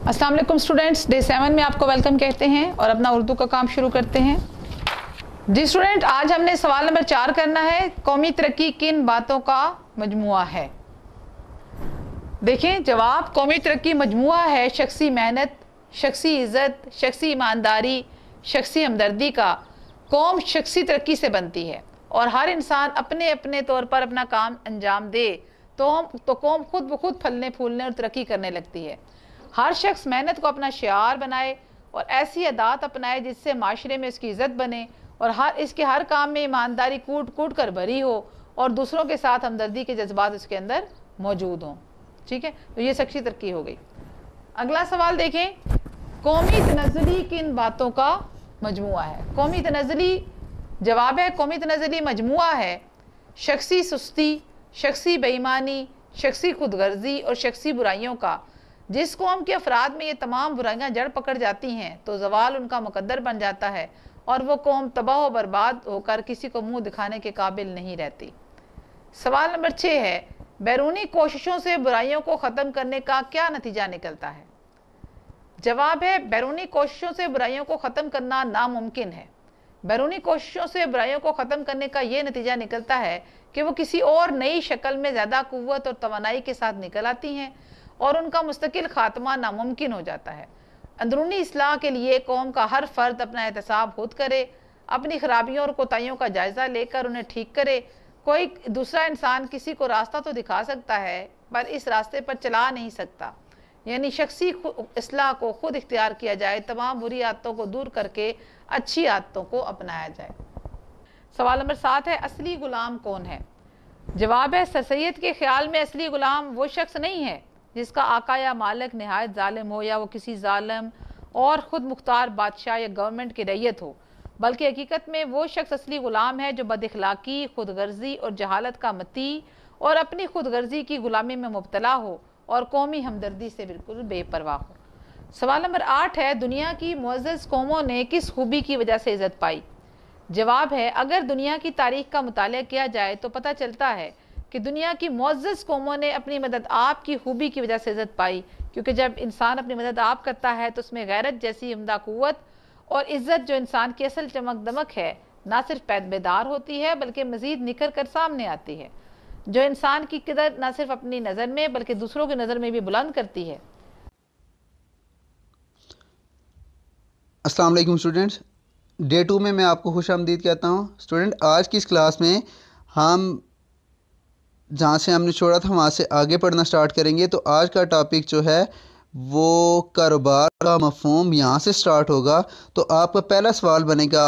अस्सलाम वालेकुम students, day 7 में आपको वेलकम कहते हैं और अपना उर्दू का काम शुरू करते हैं। जी स्टूडेंट, आज हमने सवाल नंबर 4 करना है। कौमी तरक्की किन बातों का मजमुआ है? देखें जवाब, कौमी तरक्की मजमुआ है शख्सी मेहनत, शख्सी इज़्ज़त, शख्सी ईमानदारी, शख्सी हमदर्दी का। कौम शख्सी तरक्की से बनती है और हर इंसान अपने अपने तौर पर अपना काम अंजाम दे तो कौम खुद ब खुद फलने फूलने और तरक्की करने लगती है। हर शख्स मेहनत को अपना शिआर बनाए और ऐसी अदात अपनाए जिससे माशरे में उसकी इज़्ज़त बने और इसके हर काम में ईमानदारी कूट कूट कर भरी हो और दूसरों के साथ हमदर्दी के जज्बात उसके अंदर मौजूद हों। ठीक है, तो ये शख्सी तरक्की हो गई। अगला सवाल देखें, कौमी तनज़्ज़ुली किन बातों का मजमुआ है? कौमी तनज़्ज़ुली, जवाब है कौमी तनज़्ज़ुली मजमुआ है शख्सी सुस्ती, शख्सी बेईमानी, शख्सी खुदगर्जी और शख्सी बुराइयों का। जिस कौम के अफराद में ये तमाम बुराइयां जड़ पकड़ जाती हैं तो जवाल उनका मुकद्दर बन जाता है और वो कौम तबाह व बर्बाद होकर किसी को मुंह दिखाने के काबिल नहीं रहती। सवाल नंबर 6 है, बैरूनी कोशिशों से बुराइयों को ख़त्म करने का क्या नतीजा निकलता है? जवाब है बैरूनी कोशिशों से बुराइयों को ख़त्म करना नामुमकिन है। बैरूनी कोशिशों से बुराइयों को ख़त्म करने का ये नतीजा निकलता है कि वो किसी और नई शक्ल में ज़्यादा क़ुव्वत और तवानाई के साथ निकल आती हैं और उनका मुस्तकिल खात्मा नामुमकिन हो जाता है। अंदरूनी इस्लाह के लिए कौम का हर फर्द अपना एहतसाब खुद करे, अपनी खराबियों और कोताहियों का जायज़ा लेकर उन्हें ठीक करे। कोई दूसरा इंसान किसी को रास्ता तो दिखा सकता है पर इस रास्ते पर चला नहीं सकता, यानी शख्सी इस्लाह को खुद इख्तियार किया जाए, तमाम बुरी आदतों को दूर करके अच्छी आदतों को अपनाया जाए। सवाल नंबर 7 है, असली गुलाम कौन है? जवाब है सर सैयद के ख्याल में असली गुलाम वो शख्स नहीं है जिसका आका या मालिक नहायत जालिम हो या वो किसी जालिम और ख़ुद मुख्तार बादशाह या गवर्नमेंट की रैयत हो, बल्कि हकीकत में वो शख्स असली ग़ुलाम है जो बदअखलाक़ी, खुदगर्जी और जहालत का मती और अपनी खुदगर्जी की ग़ुलामी में मुब्तला हो और कौमी हमदर्दी से बिल्कुल बेपरवाह हो। सवाल नंबर 8 है, दुनिया की मुअज़्ज़ज़ कौमों ने किस खूबी की वजह से इज़्ज़त पाई? जवाब है अगर दुनिया की तारीख़ का मुताला किया जाए तो पता चलता है कि दुनिया की मुअज़्ज़ज़ कौमों ने अपनी मदद आप की खूबी की वजह से इज़्ज़त पाई, क्योंकि जब इंसान अपनी मदद आप करता है तो उसमें गैरत जैसी उम्दा क़ुव्वत और इज़्ज़त जो इंसान की असल चमक दमक है ना सिर्फ पैदबेदार होती है बल्कि मज़ीद निखर कर सामने आती है, जो इंसान की कदर ना सिर्फ अपनी नज़र में बल्कि दूसरों की नज़र में भी बुलंद करती है। अस्सलाम वालेकुम स्टूडेंट्स, डे 2 में मैं आपको खुशामदीद कहता हूँ। स्टूडेंट, आज की इस क्लास में हम जहाँ से हमने छोड़ा था वहाँ से आगे पढ़ना स्टार्ट करेंगे। तो आज का टॉपिक जो है वो कारोबार का मफ़हूम यहाँ से स्टार्ट होगा। तो आपका पहला सवाल बनेगा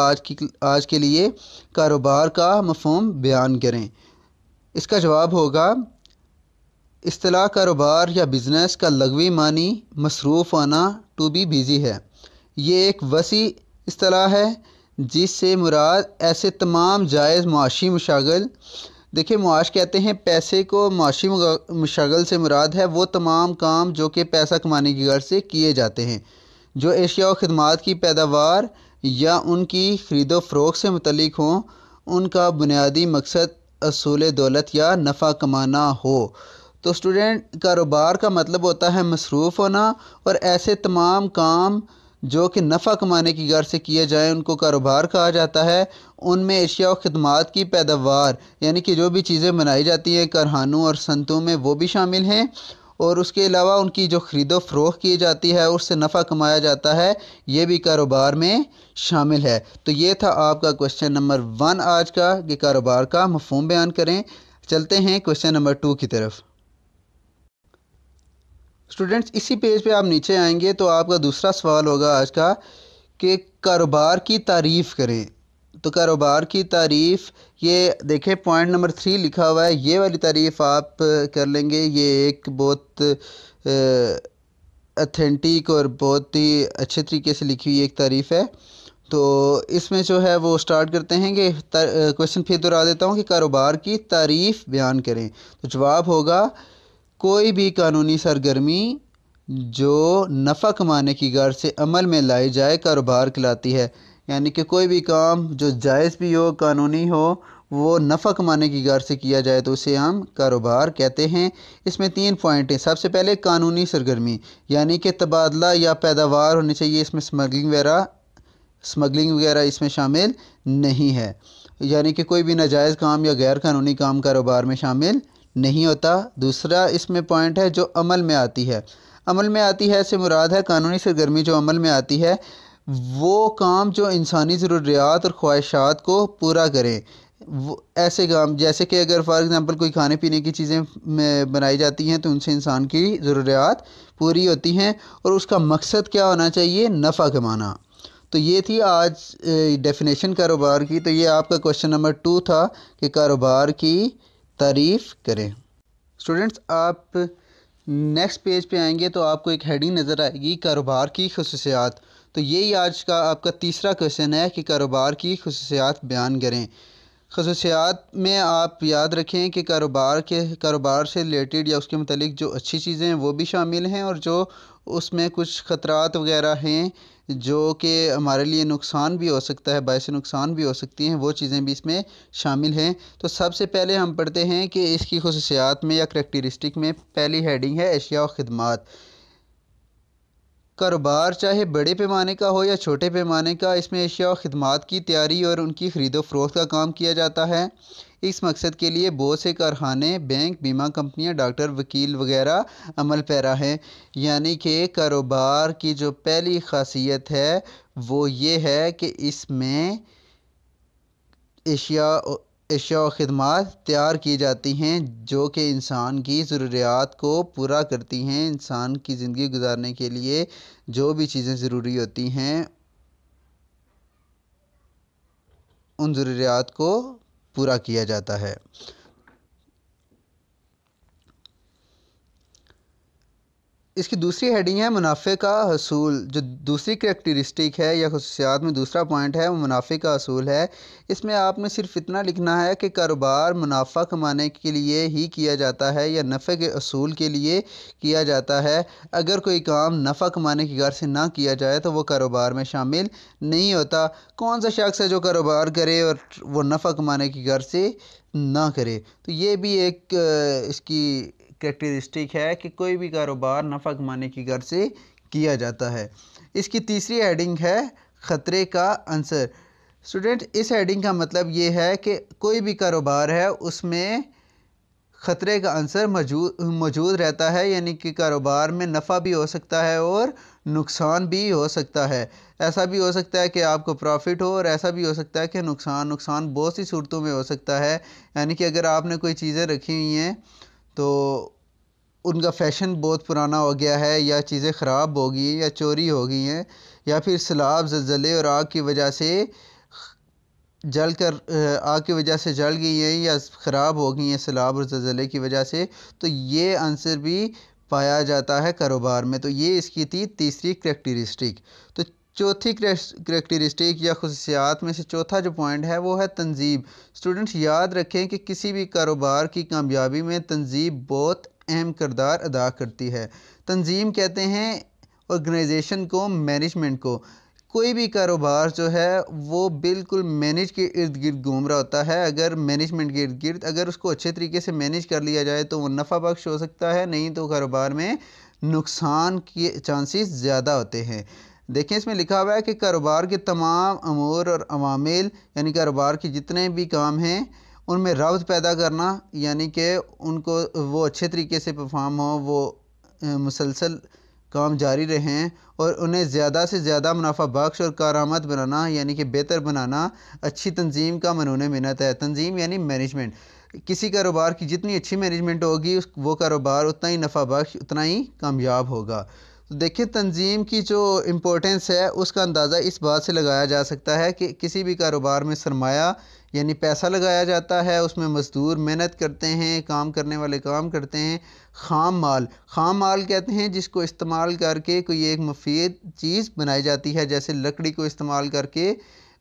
आज के लिए, कारोबार का मफ़हूम बयान करें। इसका जवाब होगा, इस्तिलाह कारोबार या बिज़नेस का लग़वी मानी मसरूफ़ होना, टू बी बिज़ी है। ये एक वसी इस्तिलाह है जिससे मुराद ऐसे तमाम जायज़ मुआशी मशागल, देखिए मुआश कहते हैं पैसे को, मुआशी मशागल से मुराद है वो तमाम काम जो कि पैसा कमाने की गर्ज से किए जाते हैं, जो एशिया और ख़िदमात की पैदावार या उनकी ख़रीदो फ़रोख्त से मुतल्लिक़ हों। उनका बुनियादी मकसद असूल दौलत या नफ़ा कमाना हो। तो स्टूडेंट, कारोबार का मतलब होता है मसरूफ़ होना और ऐसे तमाम काम जो कि नफ़ा कमाने की गर्ज से किए जाएँ उनको कारोबार कहा जाता है। उनमें एशिया और ख़िदमात की पैदावार यानी कि जो भी चीज़ें बनाई जाती हैं कारखानों और सनतों में वो भी शामिल हैं, और उसके अलावा उनकी जो ख़रीदो फ़रोख्त की जाती है उससे नफ़ा कमाया जाता है, ये भी कारोबार में शामिल है। तो ये था आपका क्वेश्चन नंबर 1 आज का, कि कारोबार का मफ़हूम बयान करें। चलते हैं क्वेश्चन नंबर 2 की तरफ। स्टूडेंट्स, इसी पेज पे आप नीचे आएंगे तो आपका दूसरा सवाल होगा आज का कि कारोबार की तारीफ़ करें। तो कारोबार की तारीफ़, ये देखें पॉइंट नंबर 3 लिखा हुआ है, ये वाली तारीफ़ आप कर लेंगे। ये एक बहुत अथेंटिक और बहुत ही अच्छे तरीके से लिखी हुई एक तारीफ़ है। तो इसमें जो है वो स्टार्ट करते हैं कि क्वेश्चन फिर दोहरा देता हूँ कि कारोबार की तारीफ़ बयान करें। तो जवाब होगा, कोई भी कानूनी सरगर्मी जो नफ़ा कमाने की गर्ज से अमल में लाई जाए कारोबार कहलाती है। यानी कि कोई भी काम जो जायज़ भी हो, कानूनी हो, वो नफ़ा कमाने की गर्ज से किया जाए तो उसे हम कारोबार कहते हैं। इसमें 3 पॉइंट हैं। सबसे पहले कानूनी सरगर्मी, यानी कि तबादला या पैदावार होनी चाहिए। इसमें स्मगलिंग वगैरह इसमें शामिल नहीं है, यानी कि कोई भी नाजायज़ काम या गैर कानूनी काम कारोबार में शामिल नहीं होता। दूसरा इसमें पॉइंट है जो अमल में आती है। अमल में आती है से मुराद है कानूनी सरगर्मी जो अमल में आती है वो काम जो इंसानी ज़रूरियात और ख्वाहिशात को पूरा करें। वो ऐसे काम जैसे कि अगर फ़ॉर एग्ज़ाम्पल कोई खाने पीने की चीज़ें बनाई जाती हैं तो उनसे इंसान की ज़रूरियात पूरी होती हैं और उसका मकसद क्या होना चाहिए, नफ़ा कमाना। तो ये थी आज डेफिनेशन कारोबार की। तो ये आपका क्वेश्चन नंबर 2 था कि कारोबार की तारीफ़ करें। स्टूडेंट्स, आप नेक्स्ट पेज पे आएंगे तो आपको एक हेडिंग नज़र आएगी, कारोबार की खुसूसियात। तो यही आज का आपका तीसरा क्वेश्चन है कि कारोबार की खुसूसियात बयान करें। खसूसियात में आप याद रखें कि कारोबार से रिलेटेड या उसके मुतालिक जो अच्छी चीज़ें हैं वो भी शामिल हैं और जो उसमें कुछ ख़तरात वगैरह हैं जो कि हमारे लिए नुकसान भी हो सकता है, बायस नुकसान भी हो सकती हैं, वो चीज़ें भी इसमें शामिल हैं। तो सबसे पहले हम पढ़ते हैं कि इसकी खसूसियात में या करैक्टरिस्टिक में पहली हेडिंग है अशिया और ख़िदमात। कारोबार चाहे बड़े पैमाने का हो या छोटे पैमाने का, इसमें अशिया और ख़िदमात की तैयारी और उनकी ख़रीदो फ़रोख्त का काम किया जाता है। इस मकसद के लिए बहुत से कारखाने, बैंक, बीमा कंपनियां, डॉक्टर, वकील वगैरह अमल पैरा हैं। यानी कि कारोबार की जो पहली ख़ासियत है वो ये है कि इसमें अशिया और ख़िदमात तैयार की जाती हैं जो कि इंसान की ज़रूरियात को पूरा करती हैं। इंसान की ज़िंदगी गुजारने के लिए जो भी चीज़ें ज़रूरी होती हैं उन ज़रूरियात को पूरा किया जाता है। इसकी दूसरी हेडिंग है मुनाफे का हसूल। जो दूसरी करैक्टरिस्टिक है या खसूसियात में दूसरा पॉइंट है वो मुनाफे का हसूल है। इसमें आपने सिर्फ इतना लिखना है कि कारोबार मुनाफा कमाने के लिए ही किया जाता है या नफ़े के असूल के लिए किया जाता है। अगर कोई काम नफ़ा कमाने की गर्ज से ना किया जाए तो वो कारोबार में शामिल नहीं होता। कौन सा शख्स है जो कारोबार करे और वो नफ़ा कमाने की गर्ज से ना करे। तो ये भी एक इसकी करैक्टरिस्टिक है कि कोई भी कारोबार नफ़ा कमाने की गर्ज से किया जाता है। इसकी तीसरी हेडिंग है ख़तरे का अंसर। स्टूडेंट, इस हेडिंग का मतलब ये है कि कोई भी कारोबार है उसमें ख़तरे का अंसर मौजूद रहता है, यानी कि कारोबार में नफ़ा भी हो सकता है और नुकसान भी हो सकता है। ऐसा भी हो सकता है कि आपको प्रॉफिट हो और ऐसा भी हो सकता है कि नुकसान बहुत सी सूरतों में हो सकता है। यानी कि अगर आपने कोई चीज़ें रखी हुई हैं तो उनका फ़ैशन बहुत पुराना हो गया है या चीज़ें ख़राब हो गई हैं या चोरी हो गई हैं या फिर सैलाब, ज़लज़ले और आग की वजह से जल गई हैं या ख़राब हो गई हैं सैलाब और ज़लज़ले की वजह से, तो ये आंसर भी पाया जाता है कारोबार में। तो ये इसकी थी तीसरी करैक्टरिस्टिक। तो चौथी करैक्टरिस्टिक या खुसूसियात में से चौथा जो पॉइंट है वो है तंजीम। स्टूडेंट्स, याद रखें कि किसी भी कारोबार की कामयाबी में तंजीम बहुत अहम किरदार अदा करती है। तंजीम कहते हैं ऑर्गेनाइजेशन को, मैनेजमेंट को। कोई भी कारोबार जो है वो बिल्कुल मैनेज के इर्द गिर्द घूम रहा होता है। अगर मैनेजमेंट के इर्द गिर्द अगर उसको अच्छे तरीके से मैनेज कर लिया जाए तो वो नफ़ा बख्श हो सकता है, नहीं तो कारोबार में नुकसान के चांसेस ज़्यादा होते हैं। देखें, इसमें लिखा हुआ है कि कारोबार के तमाम अमूर और अवामिल, यानी कारोबार के जितने भी काम हैं उनमें रब्त पैदा करना, यानी कि उनको वो अच्छे तरीके से परफॉर्म हो, वो मुसलसल काम जारी रहें और उन्हें ज़्यादा से ज़्यादा मुनाफा बख्श और कारामद बनाना, यानी कि बेहतर बनाना अच्छी तंजीम का मनूने मिन्नत है। तंजीम यानी मैनेजमेंट। किसी कारोबार की जितनी अच्छी मैनेजमेंट होगी वो कारोबार उतना ही नफ़ा बख्श, उतना ही कामयाब होगा। तो देखिए, तंजीम की जो इम्पोर्टेंस है उसका अंदाज़ा इस बात से लगाया जा सकता है कि किसी भी कारोबार में सरमाया यानी पैसा लगाया जाता है, उसमें मज़दूर मेहनत करते हैं, काम करने वाले काम करते हैं। ख़ाम माल कहते हैं जिसको इस्तेमाल करके कोई एक मुफीद चीज़ बनाई जाती है। जैसे लकड़ी को इस्तेमाल करके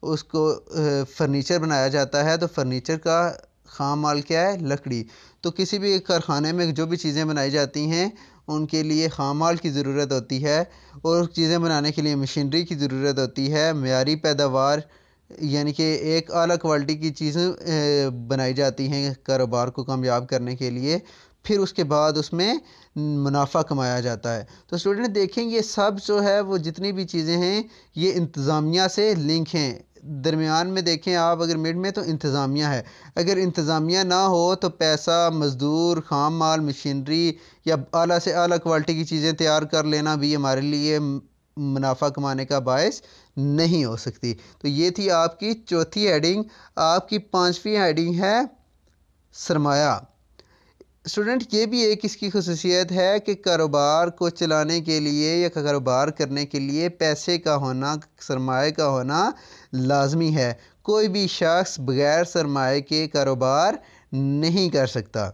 उसको फर्नीचर बनाया जाता है, तो फर्नीचर का ख़ाम माल क्या है, लकड़ी। तो किसी भी कारखाने में जो भी चीज़ें बनाई जाती हैं उनके लिए ख़ाम माल की ज़रूरत होती है और चीज़ें बनाने के लिए मशीनरी की ज़रूरत होती है। मयारी पैदावार यानी कि एक आला क्वालिटी की चीज़ें बनाई जाती हैं कारोबार को कामयाब करने के लिए, फिर उसके बाद उसमें मुनाफा कमाया जाता है। तो स्टूडेंट देखें ये सब जो है वो जितनी भी चीज़ें हैं ये इंतज़ामिया से लिंक हैं। दरमियान में देखें आप अगर मिड में तो इंतज़ामिया है, अगर इंतज़ामिया ना हो तो पैसा, मज़दूर, खाम माल, मशीनरी या आला से आला क्वालिटी की चीज़ें तैयार कर लेना भी हमारे लिए मुनाफा कमाने का बायस नहीं हो सकती। तो ये थी आपकी चौथी हेडिंग। आपकी पांचवी हेडिंग है सरमाया। स्टूडेंट ये भी एक इसकी खसूसियत है कि कारोबार को चलाने के लिए या कारोबार करने के लिए पैसे का होना, सरमाए का होना लाजमी है। कोई भी शख्स बगैर सरमाए के कारोबार नहीं कर सकता।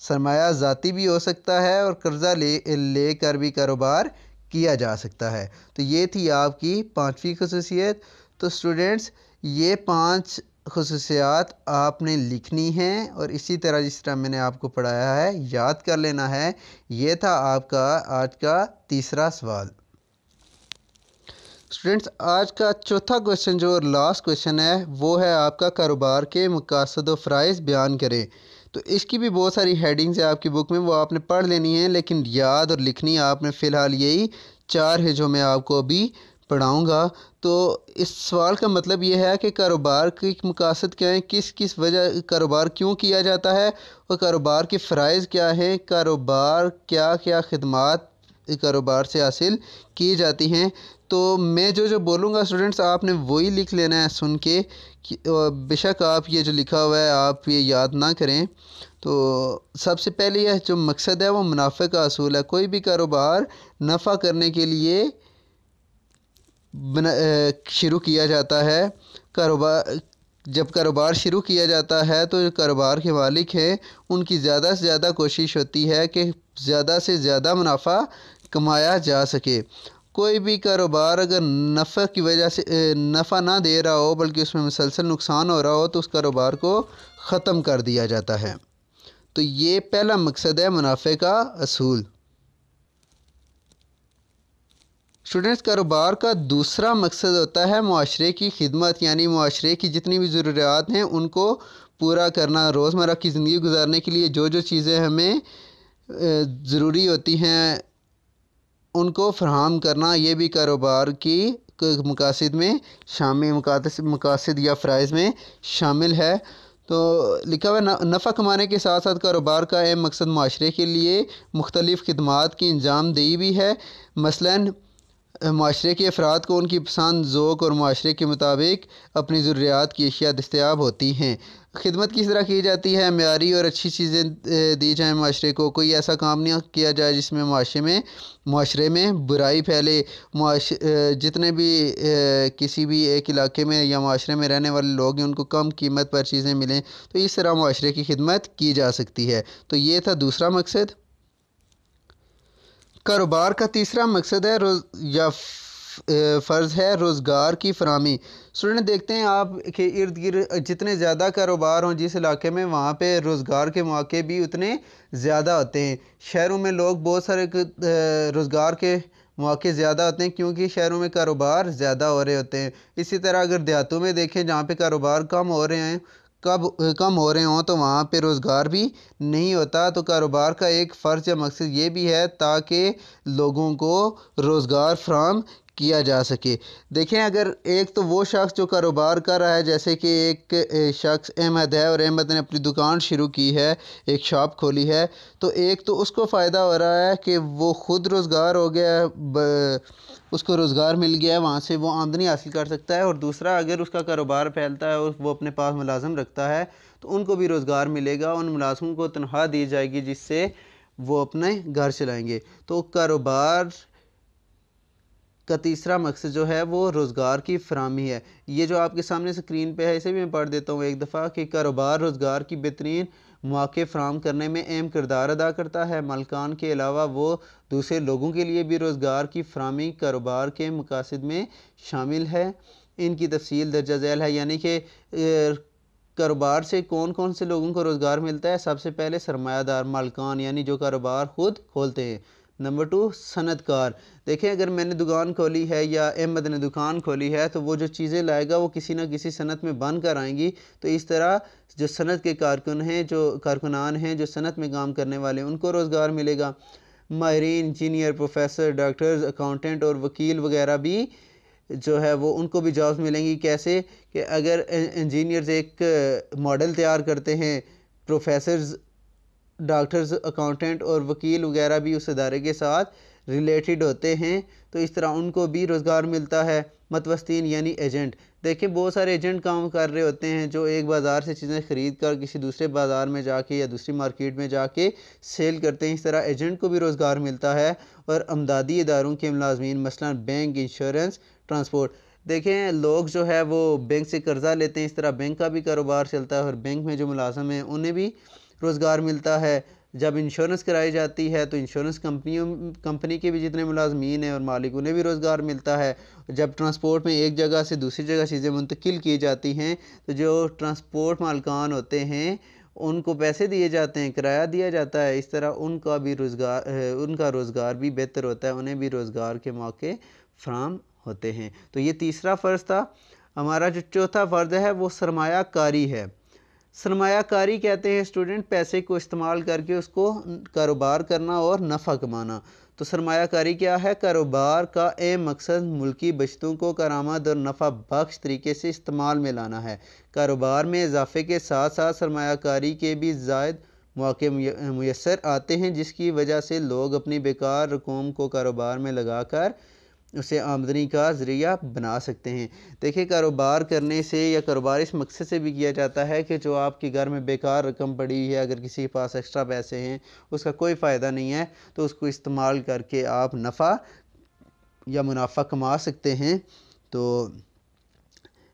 सरमाया ज़ाती भी हो सकता है और कर्ज़ा लेकर भी कारोबार किया जा सकता है। तो ये थी आपकी पांचवी खसूसियत। तो स्टूडेंट्स ये 5 खसूसियात आपने लिखनी हैं और इसी तरह जिस तरह मैंने आपको पढ़ाया है याद कर लेना है। ये था आपका आज का तीसरा सवाल। स्टूडेंट्स आज का चौथा क्वेश्चन जो लास्ट क्वेश्चन है वो है आपका कारोबार के मकासद व फ़राइज़ बयान करें। तो इसकी भी बहुत सारी हेडिंग्स है आपकी बुक में, वो आपने पढ़ लेनी है, लेकिन याद और लिखनी आपने फ़िलहाल यही 4 है जो मैं आपको अभी पढ़ाऊँगा। तो इस सवाल का मतलब ये है कि कारोबार के मकासद क्या हैं, किस किस वजह कारोबार क्यों किया जाता है और कारोबार के फ़राइज़ क्या हैं, कारोबार क्या क्या खिदमात कारोबार से हासिल की जाती हैं। तो मैं जो जो बोलूँगा स्टूडेंट्स आपने वही लिख लेना है सुन के, बेशक आप ये जो लिखा हुआ है आप ये याद ना करें। तो सबसे पहले यह जो मकसद है वो मुनाफे का असूल है। कोई भी कारोबार नफ़ा करने के लिए शुरू किया जाता है। जब कारोबार शुरू किया जाता है तो जो कारोबार के मालिक हैं उनकी ज़्यादा से ज़्यादा कोशिश होती है कि ज़्यादा से ज़्यादा मुनाफा कमाया जा सके। कोई भी कारोबार अगर नफ़ा की वजह से नफ़ा ना दे रहा हो बल्कि उसमें मुसलसल नुकसान हो रहा हो तो उस कारोबार को ख़त्म कर दिया जाता है। तो ये पहला मकसद है मुनाफे का असूल। स्टूडेंट्स कारोबार का दूसरा मकसद होता है मुआशरे की खिदमत, यानी मुआशरे की जितनी भी ज़रूरियात हैं उनको पूरा करना। रोज़मर्रा की ज़िंदगी गुजारने के लिए जो जो चीज़ें हमें ज़रूरी होती हैं उनको फराहम करना, ये भी कारोबार की मकासद में शामिल, मकासद या फ़राइज़ में शामिल है। तो लिखा हुआ नफ़ा कमाने के साथ साथ कारोबार का अहम मकसद मुआशरे के लिए मुख्तलिफ़ खिदमात की अंजामदेही भी है। मसलन माशरे के अफराद को उनकी पसंद, ज़ौक़ और माशरे के मुताबिक अपनी ज़रूरियात की अशिया दस्तयाब होती हैं। खिदमत किस तरह की जाती है, मेयारी और अच्छी चीज़ें दी जाएँ माशरे को। कोई ऐसा काम नहीं किया जाए जिसमें माशरे में बुराई फैले। जितने भी किसी भी एक इलाके में या माशरे में रहने वाले लोग हैं उनको कम कीमत पर चीज़ें मिलें, तो इस तरह माशरे की खिदमत की जा सकती है। तो ये था दूसरा मकसद। कारोबार का तीसरा मकसद है फ़र्ज़ है रोज़गार की फराहमी। स्टूडेंट देखते हैं आप के इर्द गिर्द जितने ज़्यादा कारोबार हों जिस इलाके में, वहाँ पे रोज़गार के मौके भी उतने ज़्यादा होते हैं। शहरों में लोग बहुत सारे रोज़गार के मौके ज़्यादा होते हैं क्योंकि शहरों में कारोबार ज़्यादा हो रहे होते हैं। इसी तरह अगर देहातों में देखें जहाँ पे कारोबार कम हो रहे हों तो वहाँ पे रोज़गार भी नहीं होता। तो कारोबार का एक फ़र्ज़ या मकसद ये भी है ताकि लोगों को रोज़गार फराहम किया जा सके। देखें अगर एक तो वो शख्स जो कारोबार कर रहा है, जैसे कि एक शख्स अहमद है और अहमद ने अपनी दुकान शुरू की है, एक शॉप खोली है, तो एक तो उसको फ़ायदा हो रहा है कि वो ख़ुद रोज़गार हो गया है, उसको रोज़गार मिल गया है, वहाँ से वो आमदनी हासिल कर सकता है। और दूसरा अगर उसका कारोबार फैलता है और वो अपने पास मुलाज़िम रखता है तो उनको भी रोज़गार मिलेगा, उन मुलाज़िमों को तनख्वाह दी जाएगी जिससे वो अपने घर चलाएँगे। तो कारोबार का तीसरा मकसद जो है वो रोज़गार की फराहमी है। ये जो आपके सामने स्क्रीन पे है इसे भी मैं पढ़ देता हूँ एक दफ़ा कि कारोबार रोज़गार की बेहतरीन मौके फ़राहम करने में अहम किरदार अदा करता है। मालिकान के अलावा वो दूसरे लोगों के लिए भी रोज़गार की फराहमी कारोबार के मकासद में शामिल है। इनकी तफसील दर्जा झैल है, यानी कि कारोबार से कौन कौन से लोगों को रोज़गार मिलता है। सबसे पहले सरमायादार मालिकान, यानी जो कारोबार ख़ुद खोलते हैं। नंबर 2 सनतकार। देखें, अगर मैंने दुकान खोली है या अहमद ने दुकान खोली है तो वो जो चीज़ें लाएगा वो किसी न किसी सनत में बन कर आएंगी। तो इस तरह जो सनत के कारकुन हैं, जो कारकुनान हैं, जो सनत में काम करने वाले हैं, उनको रोज़गार मिलेगा। माहिरीन, इंजीनियर, प्रोफेसर, डॉक्टर्स, अकाउंटेंट और वकील वगैरह भी जो है वो उनको भी जॉब्स मिलेंगी। कैसे कि अगर इंजीनियर्स एक मॉडल तैयार करते हैं, प्रोफेसर्स, डॉक्टर्स, अकाउंटेंट और वकील वगैरह भी उस इदारे के साथ रिलेटेड होते हैं, तो इस तरह उनको भी रोज़गार मिलता है। मतवस्तीन यानी एजेंट। देखिए, बहुत सारे एजेंट काम कर रहे होते हैं जो एक बाज़ार से चीज़ें ख़रीद कर किसी दूसरे बाज़ार में जाके या दूसरी मार्केट में जाके सेल करते हैं। इस तरह एजेंट को भी रोज़गार मिलता है। और अमदादी इदारों के मुलाजमीन, मसलन बैंक, इंश्योरेंस, ट्रांसपोर्ट। देखें, लोग जो है वो बैंक से कर्ज़ा लेते हैं, इस तरह बैंक का भी कारोबार चलता है और बैंक में जो मुलाजम हैं उन्हें भी रोज़गार मिलता है। जब इंश्योरेंस कराई जाती है तो इंश्योरेंस कंपनी के भी जितने मुलाजमीन हैं और मालिक, उन्हें भी रोज़गार मिलता है। जब ट्रांसपोर्ट में एक जगह से दूसरी जगह चीज़ें मुंतकिल की जाती हैं तो जो ट्रांसपोर्ट मालकान होते हैं उनको पैसे दिए जाते हैं, किराया दिया जाता है। इस तरह उनका रोज़गार भी बेहतर होता है, उन्हें भी रोज़गार के मौके फराहम होते हैं। तो ये तीसरा फ़र्ज़ था। हमारा जो चौथा फ़र्ज़ है वो सरमायाकारी है। सरमायाकारी कहते हैं स्टूडेंट पैसे को इस्तेमाल करके उसको कारोबार करना और नफ़ा कमाना। तो सरमायाकारी क्या है? कारोबार का अहम मकसद मुल्की बचतों को कारामद और नफ़ा बख्श तरीके से इस्तेमाल में लाना है। कारोबार में इजाफे के साथ साथ सरमायाकारी के भी ज़ायद मौके मुयस्सर आते हैं, जिसकी वजह से लोग अपनी बेकार रकूम को कारोबार में लगा कर उसे आमदनी का ज़रिया बना सकते हैं। देखिए, कारोबार करने से या कारोबार इस मकसद से भी किया जाता है कि जो आपके घर में बेकार रकम पड़ी है, अगर किसी के पास एक्स्ट्रा पैसे हैं, उसका कोई फ़ायदा नहीं है, तो उसको इस्तेमाल करके आप नफ़ा या मुनाफा कमा सकते हैं। तो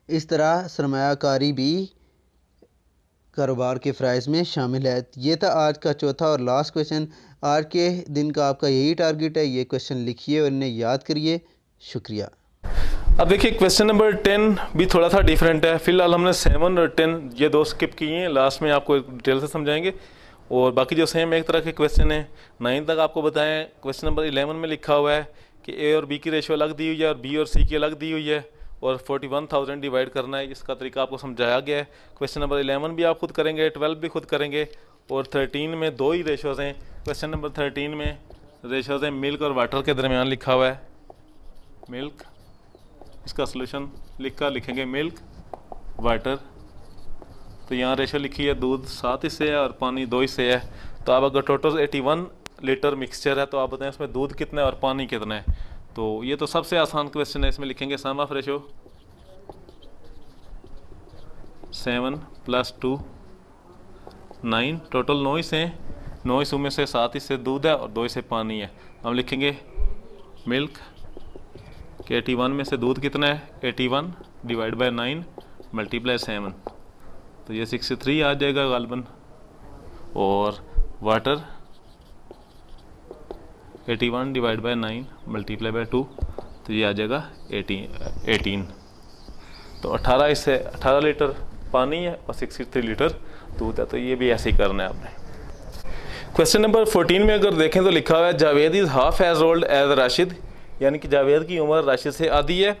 इस तरह सरमायाकारी भी कारोबार के फ़राइज़ में शामिल है। ये था आज का चौथा और लास्ट क्वेश्चन। आज के दिन का आपका यही टारगेट है, ये क्वेश्चन लिखिए और इन्हें याद करिए। शुक्रिया। अब देखिए, क्वेश्चन नंबर 10 भी थोड़ा सा डिफरेंट है। फिलहाल हमने 7 और 10 ये दो स्किप किए हैं, लास्ट में आपको डिटेल से समझाएंगे। और बाकी जो सेम एक तरह के क्वेश्चन हैं 9 तक आपको बताएं। क्वेश्चन नंबर 11 में लिखा हुआ है कि ए और बी की रेशो अलग दी हुई है और बी और सी की अलग दी हुई है और 41,000 डिवाइड करना है। इसका तरीका आपको समझाया गया है। क्वेश्चन नंबर 11 भी आप खुद करेंगे, 12 भी खुद करेंगे। और 13 में दो ही रेशोज़ हैं। क्वेश्चन नंबर 13 में रेशोज़ हैं मिल्क और वाटर के दरमियान लिखा हुआ है मिल्क। इसका सोल्यूशन लिखेंगे मिल्क वाटर। तो यहाँ रेशो लिखी है दूध 7 हिस्से है और पानी 2 हिस्से है। तो आप अगर टोटल 81 लीटर मिक्सचर है तो आप बताएं उसमें दूध कितना है और पानी कितना है। तो ये तो सबसे आसान क्वेश्चन है। इसमें लिखेंगे सम ऑफ रेशो 7 + 2 9। टोटल 9 हिस्से हैं। 9 हिस्सों में से 7 हिस्से दूध है और 2 हिस्से पानी है। हम लिखेंगे मिल्क कि 81 में से दूध कितना है, 81 / 9 × 7। तो ये 63 आ जाएगा गालबन। और वाटर 81 / 9 × 2, तो ये आ जाएगा 18। तो 18 हिस्से 18 लीटर पानी है और 63 लीटर दूध है। तो ये भी ऐसे ही करना है आपने। क्वेश्चन नंबर 14 में अगर देखें तो लिखा हुआ है Javed is half as old as Rashid, यानी कि जावेद की उम्र राशिद से आधी है।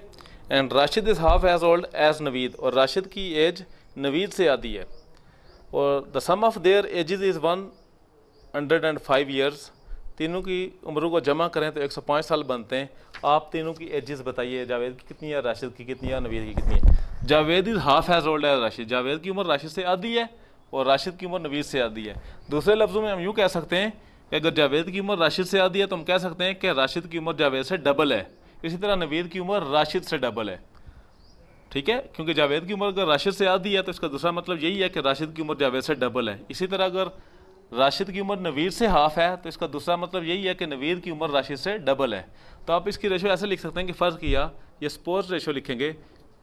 And Rashid is half as old as Naveed, और राशिद की एज नवीद से आधी है। और the sum of their ages is 105 years. तीनों की उम्रों को जमा करें तो 105 साल बनते हैं। आप तीनों की एजेस बताइए, जावेद की कितनी है, राशिद की कितनी है, नवीद की कितनी है। Javed is half as old as Rashid, Javed की उम्र राशिद से आधी है और राशिद की उम्र नवीद से आधी है। दूसरे लफ्ज़ों में हम यूँ कह सकते हैं कि अगर जावेद की उम्र राशिद से आधी है तो हम कह सकते हैं कि राशिद की उम्र जावेद से डबल है। इसी तरह नवीद की उम्र राशिद से डबल है। ठीक है, क्योंकि जावेद की उम्र अगर राशिद से आधी है तो इसका दूसरा मतलब यही है कि राशिद की उम्र जावेद से डबल है। इसी तरह अगर राशिद की उम्र नवीद से हाफ है तो इसका दूसरा मतलब यही है कि नवीद की उम्र राशिद से डबल है। तो आप इसकी रेशो ऐसे लिख सकते हैं कि फ़र्ज़ किया, ये सपोज रेशो लिखेंगे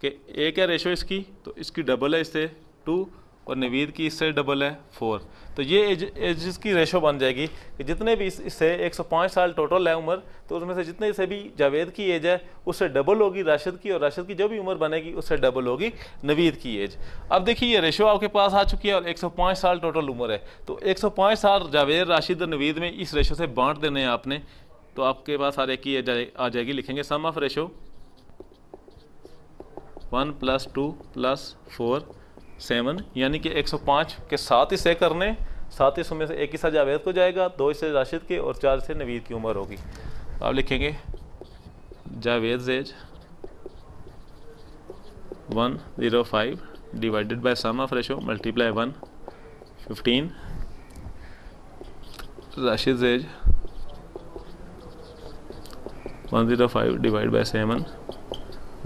कि एक है रेशो इसकी, तो इसकी डबल है इससे 2 और नवीद की इससे डबल है 4। तो ये एज की रेशो बन जाएगी कि जितने भी इससे 105 साल टोटल है उम्र, तो उसमें से जितने से भी जावेद की एज है उससे डबल होगी राशिद की, और राशिद की जो भी उम्र बनेगी उससे डबल होगी नवीद की एज। अब देखिए ये रेशो आपके पास आ चुकी है और 105 साल टोटल उम्र है। तो 105 साल जावेद, राशिद और नवीद में इस रेशो से बांट देने हैं आपने तो आपके पास हर एक की आ जाएगी, लिखेंगे सम ऑफ रेशो 1 + 2 + 4 7, यानी कि 105 के 7 हिस्से करने, 7 हिस्सों में से एक हिस्सा जावेद को जाएगा, 2 हिस्से राशिद के और 4 हिस्से नवीद की उम्र होगी। आप लिखेंगे Javed age 105 divided by sum of ratio multiply 1 15, Rashid age 105 divide by 7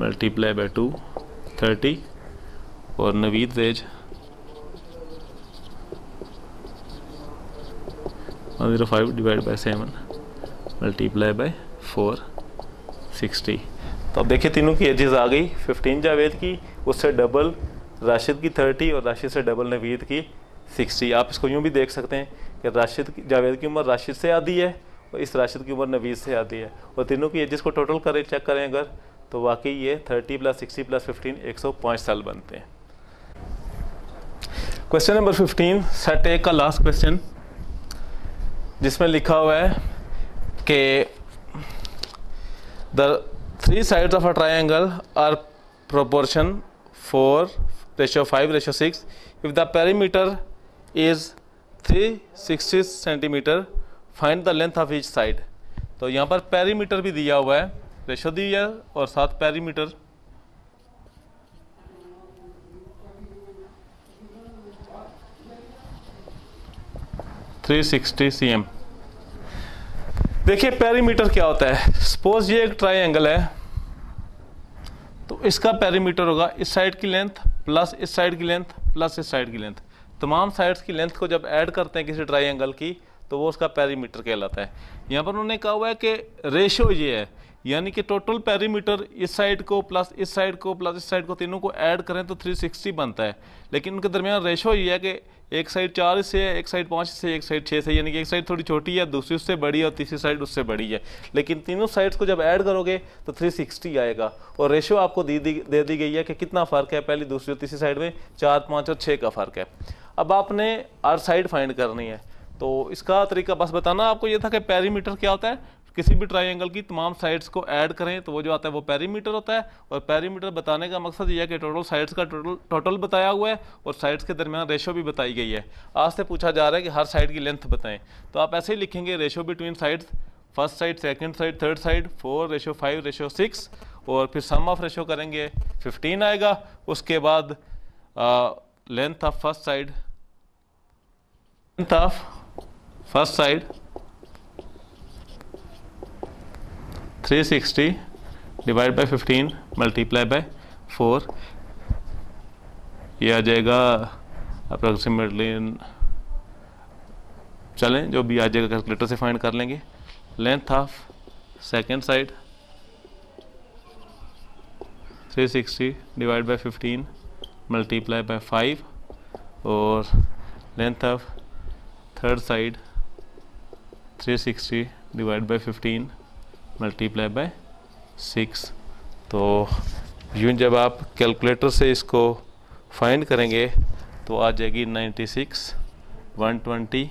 multiply by 2 30, और Naveed age 105 divide by 7 multiply by 4 60। तो अब देखिए तीनों की एजेस आ गई, 15 जावेद की, उससे डबल राशिद की 30 और राशिद से डबल नवीद की 60। आप इसको यूँ भी देख सकते हैं कि जावेद की उम्र राशिद से आधी है और इस राशिद की उम्र नवीद से आधी है, और तीनों की एजेस को टोटल करें, चेक करें अगर, तो वाकई ये 30 + 60 + 15 105 साल बनते हैं। क्वेश्चन नंबर 15 सेट ए का लास्ट क्वेश्चन, जिसमें लिखा हुआ है कि the 3 sides of a triangle are proportion 4:5:6 if the perimeter is 360 centimetre, find the length of each side. तो यहाँ पर पेरीमीटर भी दिया हुआ है, रेशो दी है और साथ पेरीमीटर। cm। देखिए पेरीमीटर क्या होता है, सपोज ये एक ट्रायंगल है, तो इसका पेरीमीटर होगा इस साइड की लेंथ प्लस इस साइड की लेंथ प्लस इस साइड की लेंथ। तमाम साइड्स की लेंथ को जब ऐड करते हैं किसी ट्रायंगल की, तो वो उसका पेरीमीटर कहलाता है। यहाँ पर उन्होंने कहा हुआ है कि रेशो ये है, यानी कि टोटल पेरीमीटर इस साइड को प्लस इस साइड को प्लस इस साइड को, तीनों को ऐड करें तो 360 बनता है। लेकिन उनके दरमियान रेशो ये है कि एक साइड 4 से है, एक साइड 5 से, एक साइड 6 से, यानी कि एक साइड थोड़ी छोटी है, दूसरी उससे बड़ी है और तीसरी साइड उससे बड़ी है। लेकिन तीनों साइड्स को जब ऐड करोगे तो 360 आएगा, और रेशो आपको दे दी गई है कि कितना फ़र्क है पहली, दूसरी और तीसरी साइड में, 4, 5 और 6 का फ़र्क है। अब आपने आर साइड फाइंड करनी है, तो इसका तरीका बस बताना आपको ये था कि पेरीमीटर क्या होता है, किसी भी ट्रायंगल की तमाम साइड्स को ऐड करें तो वो जो आता है वो पेरीमीटर होता है। और पेरीमीटर बताने का मकसद ये है कि टोटल साइड्स का टोटल बताया हुआ है और साइड्स के दरमियान रेशो भी बताई गई है। आज से पूछा जा रहा है कि हर साइड की लेंथ बताएं, तो आप ऐसे ही लिखेंगे ratio between sides, first side, second side, third side, 4:5:6, और फिर सम ऑफ रेशो करेंगे 15 आएगा। उसके बाद length of first side, 360 divide by 15 multiply by 4, ये आ जाएगा अप्रॉक्सीमेटली, चलें जो भी आ जाएगा कैलकुलेटर से फाइंड कर लेंगे। Length of second side 360 divide by 15 multiply by 5, और length of third side 360 divide by 15 multiply by 6। तो यूँ जब आप कैलकुलेटर से इसको फाइंड करेंगे तो आ जाएगी 96, 120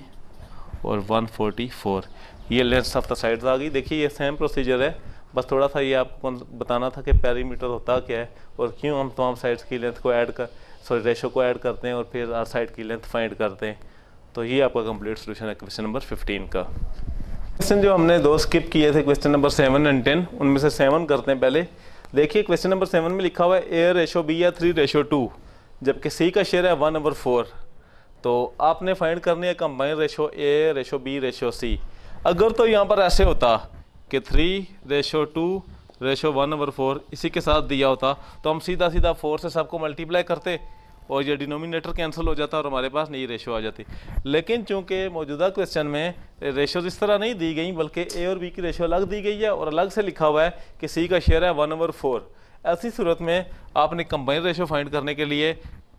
और 144। ये लेंथ ऑफ द साइड्स आ गई। देखिए ये सेम प्रोसीजर है, बस थोड़ा सा ये आपको बताना था कि पेरीमीटर होता क्या है और क्यों हम तमाम साइड्स की लेंथ को रेशो को ऐड करते हैं और फिर हर साइड की लेंथ फाइंड करते हैं। तो ये आपका कंप्लीट सोल्यूशन है क्वेश्चन नंबर 15 का। क्वेश्चन जो हमने 2 स्किप किए थे, क्वेश्चन नंबर 7 और 10, उनमें से 7 करते हैं पहले। देखिए क्वेश्चन नंबर 7 में लिखा हुआ है A/B या 3:2, जबकि C का शेयर है 1/4। तो आपने फाइंड करनी है कंबाइन रेशो A/B/C। अगर तो यहाँ पर ऐसे होता कि 3:2:1/4 इसी के साथ दिया होता, तो हम सीधा 4 से सबको मल्टीप्लाई करते और ये डिनोमिनेटर कैंसिल हो जाता और हमारे पास नई रेशो आ जाती। लेकिन चूंकि मौजूदा क्वेश्चन में रेशो इस तरह नहीं दी गई, बल्कि A और B की रेशो अलग दी गई है और अलग से लिखा हुआ है कि C का शेयर है 1/4। ऐसी सूरत में आपने कंबाइन रेशो फाइंड करने के लिए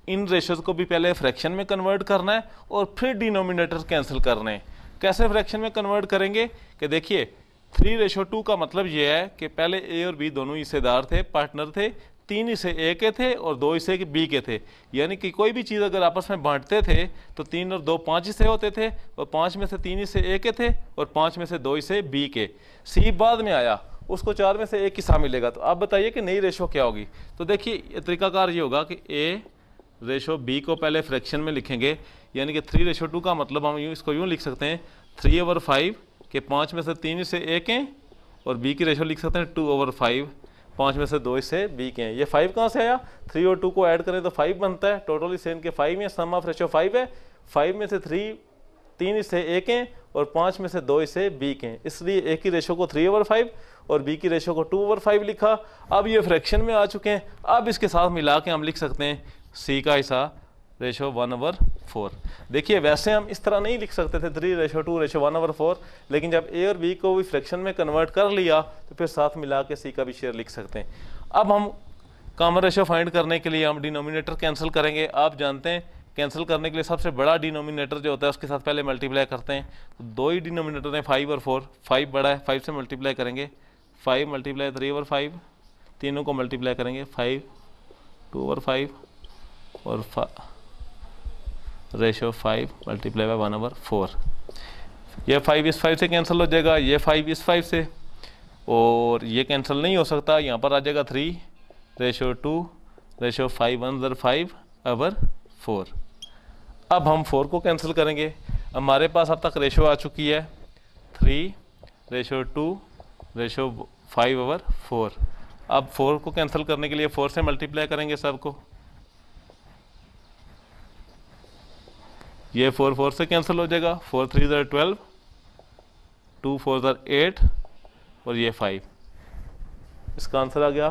इन रेशोज़ को भी पहले फ्रैक्शन में कन्वर्ट करना है और फिर डिनोमिनेटर कैंसिल करने हैं। कैसे फ्रैक्शन में कन्वर्ट करेंगे कि देखिए 3:2 का मतलब ये है कि पहले A और B दोनों हिस्सेदार थे, पार्टनर थे, 3:A के थे और 2:B के थे। यानी कि कोई भी चीज़ अगर आपस में बांटते थे तो 3 और 2 5 होते थे, और 5 में से 3:A के थे और 5 में से 2:B के। C बाद में आया, उसको 4 में से 1 हिस्सा मिलेगा। तो आप बताइए कि नई रेशो क्या होगी। तो देखिए तरीकाकार ये होगा कि A/B को पहले फ्रैक्शन में लिखेंगे, यानी कि 3:2 का मतलब हम इसको यूँ लिख सकते हैं 3/5 के 5 में से 3:A के, और B की रेशो लिख सकते हैं 2/5 5 में से 2:B के हैं। ये 5 कहाँ से आया, 3 और 2 को ऐड करें तो 5 बनता है। टोटल इसे इनके 5 है, सम ऑफ रेशो 5 है। 5 में से 3:A के और 5 में से 2:B के हैं, इसलिए A की रेशो को 3/5 और B की रेशो को 2/5 लिखा। अब ये फ्रैक्शन में आ चुके हैं। अब इसके साथ मिला के हम लिख सकते हैं C का हिस्सा रेशो 1/4। देखिए वैसे हम इस तरह नहीं लिख सकते थे 3:2 रेशो 1/4, लेकिन जब A और B को भी फ्रैक्शन में कन्वर्ट कर लिया तो फिर साथ मिला के C का भी शेयर लिख सकते हैं। अब हम कॉमन रेशो फाइंड करने के लिए हम डिनोमिनेटर कैंसिल करेंगे। आप जानते हैं कैंसिल करने के लिए सबसे बड़ा डिनोमिनेटर जो होता है उसके साथ पहले मल्टीप्लाई करते हैं। तो दो ही डिनोमिनेटर हैं 5 और 4। 5 बड़ा है, 5 से मल्टीप्लाई करेंगे, 5 × 3/5, तीनों को मल्टीप्लाई करेंगे 5 2/5 और रेशो 5 मल्टीप्लाई बाय 1/4। ये 5 इस 5 से कैंसिल हो जाएगा, ये 5 इस 5 से, और ये कैंसिल नहीं हो सकता। यहाँ पर आ जाएगा 3:2 रेशो 5 1 5/4। अब हम 4 को कैंसिल करेंगे। हमारे पास अब तक रेशो आ चुकी है 3:2 रेशो 5/4। अब 4 को कैंसिल करने के लिए 4 से मल्टीप्लाई करेंगे सबको। ये 4 से कैंसिल हो जाएगा, 4 3 12, 2 4 8 और ये 5। इसका आंसर आ गया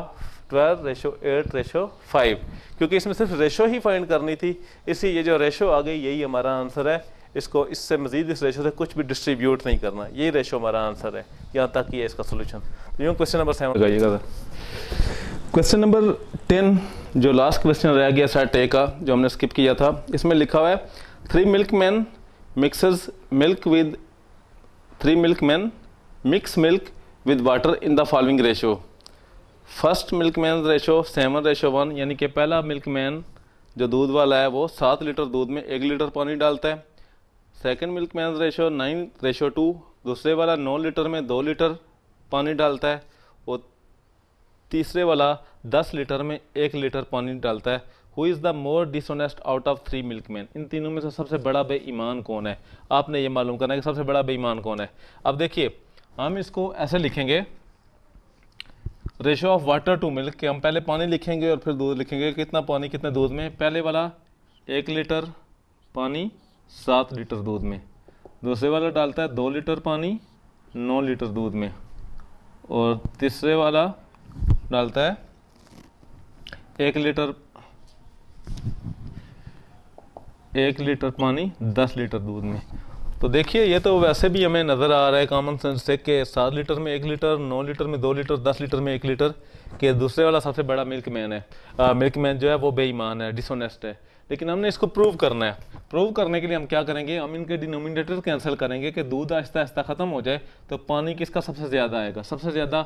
12:8:5। क्योंकि इसमें सिर्फ रेशो ही फाइंड करनी थी, इसी ये जो रेशो आ गई यही हमारा आंसर है। इसको इससे मजीद इस रेशो से कुछ भी डिस्ट्रीब्यूट नहीं करना, यही रेशो हमारा आंसर है। यहाँ तक ही है इसका सोल्यूशन। तो यूँ क्वेश्चन नंबर 7 लगाइएगा। क्वेश्चन नंबर 10 जो लास्ट क्वेश्चन रह गया सेट ए का, जो हमने स्किप किया था, इसमें लिखा हुआ है 3 milkmen mixes milk with 3 milkmen mix milk with water in the following ratio। First milkman ratio 7:1, यानी कि पहला मिल्कमैन जो दूध वाला है वो 7 लीटर दूध में 1 लीटर पानी डालता है। सेकंड मिल्कमैन रेशो 9:2, दूसरे वाला 9 लीटर में 2 लीटर पानी डालता है, और तीसरे वाला 10 लीटर में 1 लीटर पानी डालता है। Who is the more dishonest out of 3 milkman. इन तीनों में से सबसे बड़ा बेईमान कौन है, आपने ये मालूम करना है कि सबसे बड़ा बेईमान कौन है। अब देखिए हम इसको ऐसे लिखेंगे ratio of water to milk, के हम पहले पानी लिखेंगे और फिर दूध लिखेंगे, कितना पानी कितने दूध में। पहले वाला 1 लीटर पानी 7 लीटर दूध में, दूसरे वाला डालता है 2 लीटर पानी 9 लीटर दूध में, और तीसरे वाला डालता है 1 लीटर पानी 10 लीटर दूध में। तो देखिए ये तो वैसे भी हमें नज़र आ रहा है कॉमन सेंस से कि 7 लीटर में 1 लीटर, 9 लीटर में 2 लीटर, 10 लीटर में 1 लीटर, के दूसरे वाला सबसे बड़ा मिल्कमैन है। मिल्कमैन जो है वो बेईमान है, डिसऑनेस्ट है। लेकिन हमने इसको प्रूव करना है। प्रूव करने के लिए हम क्या करेंगे, हम इनके डिनोमिनेटर कैंसिल करेंगे कि दूध आहिस्ता आहिस्ता ख़त्म हो जाए तो पानी किसका सबसे ज़्यादा आएगा, सबसे ज़्यादा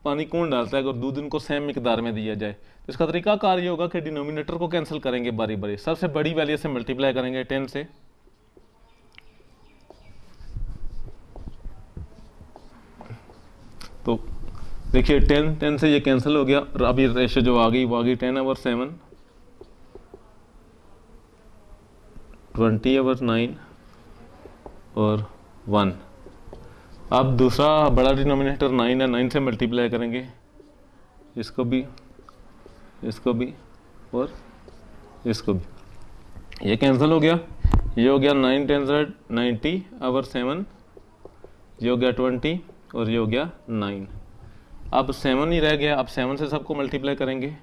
पानी कौन डालता है अगर दूध इनको सेम मिकदार में दिया जाए। तो इसका तरीका कार ये होगा कि डिनोमिनेटर को कैंसिल करेंगे बारी बारी, सबसे बड़ी वैल्यू से मल्टीप्लाई करेंगे 10 से, तो देखिए 10 से ये कैंसिल हो गया, और अब ये रेशो जो आ गई वो आ गई 10/7, 20/9 और 1। अब दूसरा बड़ा डिनोमिनेटर 9 है, 9 से मल्टीप्लाई करेंगे, इसको भी और इसको भी, ये कैंसिल हो गया। ये हो गया 9 10 90/7, ये हो गया 20 और ये हो गया 9। अब 7 ही रह गया, अब 7 से सबको मल्टीप्लाई करेंगे,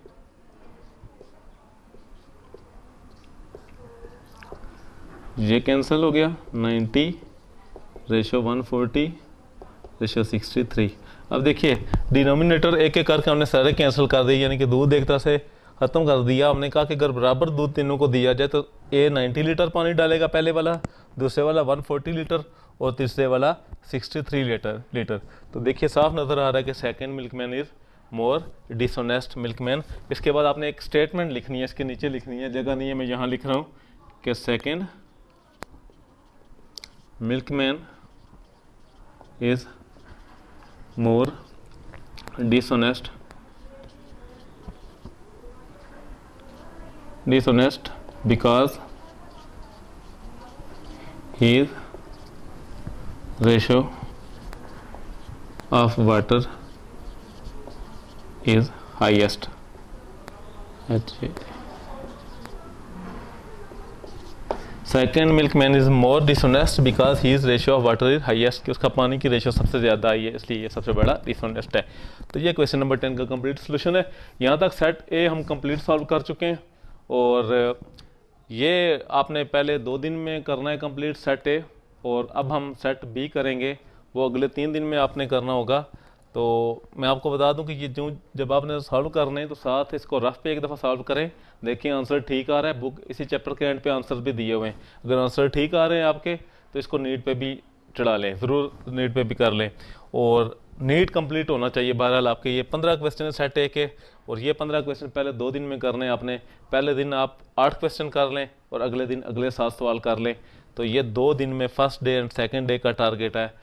ये कैंसिल हो गया 90 रेशो 140 रेशो 63। अब देखिए डिनोमिनेटर एक एक करके हमने सारे कैंसिल कर दिए, यानी कि दूध एक तरह से ख़त्म कर दिया। हमने कहा कि अगर बराबर दूध तीनों को दिया जाए तो ए 90 लीटर पानी डालेगा पहले वाला, दूसरे वाला 140 लीटर और तीसरे वाला 63 लीटर। तो देखिए साफ नज़र आ रहा है कि second milkman is more dishonest milkman. इसके बाद आपने एक स्टेटमेंट लिखनी है, इसके नीचे लिखनी है, जगह नहीं है, मैं यहाँ लिख रहा हूँ कि second milkman is more dishonest because his ratio of water is highest। Second milkman is more dishonest because his ratio of water is highest, कि उसका पानी की रेशियो सबसे ज़्यादा आई है, इसलिए ये सबसे बड़ा डिसऑनेस्ट है। तो ये क्वेश्चन नंबर 10 का कंप्लीट सोल्यूशन है। यहाँ तक सेट ए हम कंप्लीट सॉल्व कर चुके हैं और ये आपने पहले 2 दिन में करना है कंप्लीट सेट ए, और अब हम सेट बी करेंगे, वो अगले 3 दिन में आपने करना होगा। तो मैं आपको बता दूं कि ये जो जब आपने सॉल्व करने हैं तो साथ इसको रफ पे एक दफ़ा सॉल्व करें, देखिए आंसर ठीक आ रहा है। बुक इसी चैप्टर के एंड पे आंसर भी दिए हुए हैं, अगर आंसर ठीक आ रहे हैं आपके तो इसको नीट पे भी चढ़ा लें, ज़रूर नीट पे भी कर लें। और नीट कंप्लीट होना चाहिए। बहरहाल आपके ये 15 क्वेश्चन है सेट ए के, और ये 15 क्वेश्चन पहले 2 दिन में करने हैं आपने। पहले दिन आप 8 क्वेश्चन कर लें और अगले दिन अगले 7 सवाल कर लें। तो ये 2 दिन में first day and second day का टारगेट है।